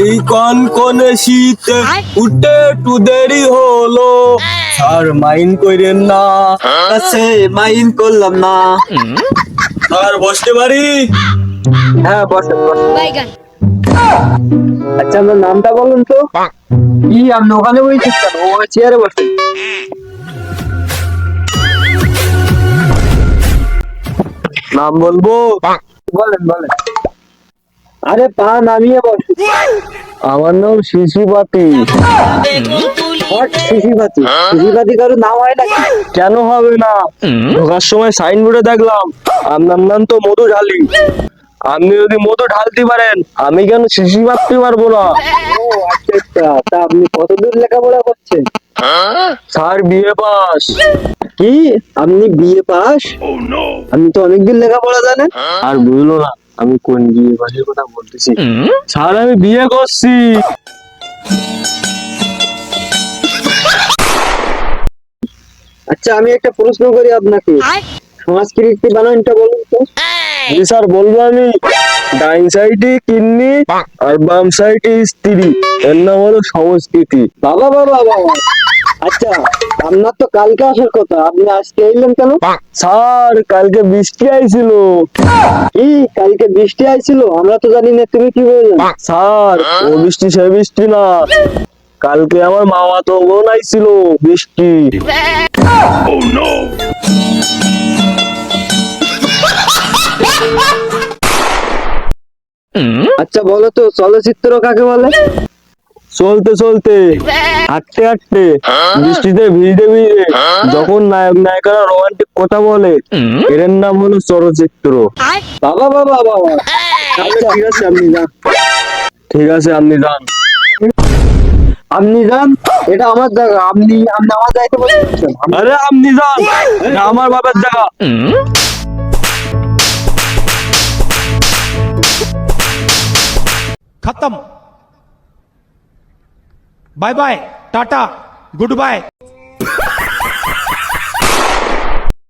এই কনকনে শীতে উঠে একটু দেরি হলো, স্যার মাইন্ড কইরেন না। আছে মাইন্ড করলাম না। স্যার বসতে পারি? হ্যাঁ বসেন বসেন। বাইগান। আচ্ছা আপনার নামটা বলুন তো। কি আপনি ওখানে বসেছেন কেন? ও চেয়ারে বসেন। নাম বলবো? বলেন বলেন। আরে পা নামিয়ে বসেন। আমার নাম শিশুপাতি। হট শিশিপাতি। শিশিপাতি কারো নাম হয় নাকি? কেন হবে না? ঢোকার সময় সাইনবোর্ডে দেখলাম আপনার নাম তো মধু ঢালি। আপনি যদি মধু ঢালতে পারেন, আমি কেন শিশি মারতে পারবো না? ও আচ্ছা আচ্ছা। তা আপনি কতদূর লেখাপড়া করছেন? Sir BA pass. কি আপনি বিএ পাস? আপনি তো অনেকদিন লেখাপড়া জানেন। আর বুঝলো না আমি কোন বিএ পাসের কথা বলতেছি। স্যার আমি বিয়ে করছি। আচ্ছা আমি একটা প্রশ্ন করি আপনাকে, সংস্কৃতি বানানটা বলুন তো। জি স্যার বলবো আমি। ডাইন সাইডে কিডনি আর বাম সাইডে স্ত্রী, এর নাম হলো সংস্কৃতি। বাবা বাবা বাবা। আচ্ছা আপনার তো কালকে আসার কথা, আপনি আজকে এলেন কেন? স্যার কালকে বৃষ্টি আইছিল। কি কালকে বৃষ্টি আইছিল? আমরা তো জানি না, তুমি কি বললেন? স্যার ও বৃষ্টি সে বৃষ্টি না, কালকে আমার মামা তো বোন আইছিল বৃষ্টি। আচ্ছা বলো তো চলচ্চিত্র কাকে বলে? চলতে চলতে, হাঁটতে হাঁটতে, বৃষ্টিতে ভিজতে ভিজতে যখন নায়ক নায়িকারা রোমান্টিক কথা বলে, এর নাম হলো চলচ্চিত্র। বাবা বাবা বাবা। আচ্ছা ঠিক আছে আপনি যান। ঠিক আছে আপনি যান। আপনি যান, এটা আমার জায়গা। আপনি আপনি আমার জায়গাতে বসেছেন। আরে আপনি যান, এটা আমার বাবার জায়গা। खत्म। Bye bye tata good bye.